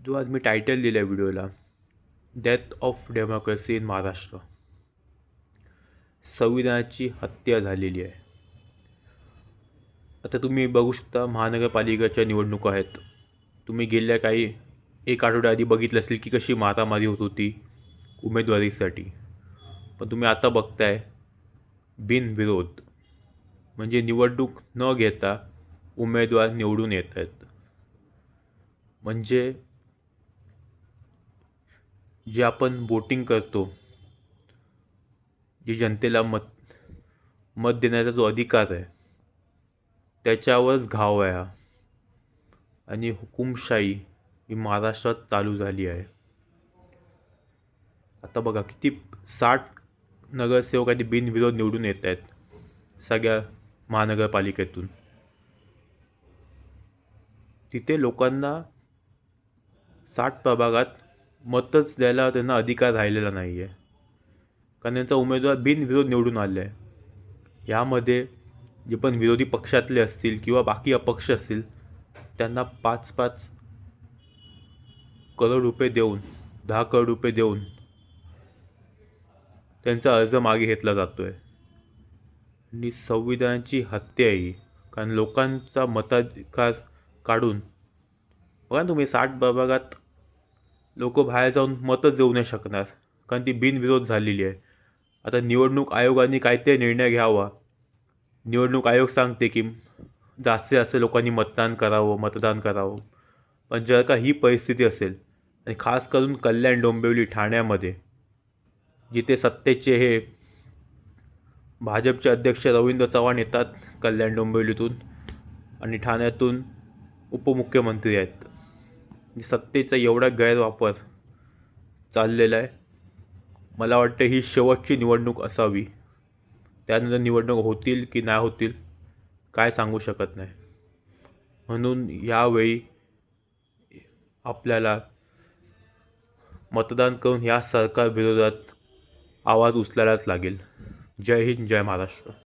जो आज मी टायटल दिलं आहे व्हिडिओला, death of democracy in Maharashtra. संविधानाची हत्या झालेली आहे. आता तुम्ही बघू शकता, महानगरपालिकेच्या निवडणुका आहेत. तुम्ही गेल्या काही एक आठवड्याआधी बघितलं असेल की कशी मारामारी होत होती उमेदवारीसाठी. पण तुम्ही आता बघताय बिनविरोध, म्हणजे निवडणूक न घेता उमेदवार निवडून येत आहेत. म्हणजे जे आपण वोटिंग करतो, जे जनतेला मत देण्याचा जो अधिकार आहे, त्याच्यावरच घाव आहे हा. आणि हुकुमशाही ही महाराष्ट्रात चालू झाली आहे. आता बघा, किती 60 नगरसेवक आधी बिनविरोध निवडून येत आहेत सगळ्या महानगरपालिकेतून. तिथे लोकांना 60 प्रभागात मतच द्यायला त्यांना अधिकार राहिलेला नाही आहे, कारण त्यांचा उमेदवार बिनविरोध निवडून आले आहे. यामध्ये जे पण विरोधी पक्षातले असतील किंवा बाकी अपक्ष असतील, त्यांना 5-5 करोड रुपये देऊन, 10 करोड रुपये देऊन त्यांचा अर्ज मागे घेतला जातो आहे. आणि संविधानाची हत्या आहे, कारण लोकांचा मताधिकार काढून. बघा तुम्ही, 60 प्रभागात लोक बाहेर जाऊन मतच देऊ नाही शकणार, कारण ती बिनविरोध झालेली आहे. आता निवडणूक आयोगाने काहीतरी निर्णय घ्यावा. निवडणूक आयोग सांगते की जास्तीत जास्त लोकांनी मतदान करावं. पण जर का ही परिस्थिती असेल, आणि खास करून कल्याण, डोंबिवली, ठाण्यामध्ये, जिथे सत्तेचे हे भाजपचे अध्यक्ष रवींद्र चव्हाण येतात कल्याण डोंबिवलीतून, आणि ठाण्यातून उपमुख्यमंत्री आहेत. सत्तेचा एवढा गैरवापर चाललेला आहे. मला वाटतं ही शेवटची निवडणूक असावी. त्यानंतर निवडणूक होतील की नाही होतील काय सांगू शकत नाही. म्हणून यावेळी आपल्याला मतदान करून या सरकार विरोधात आवाज उचलायलाच लागेल. जय हिंद, जय महाराष्ट्र.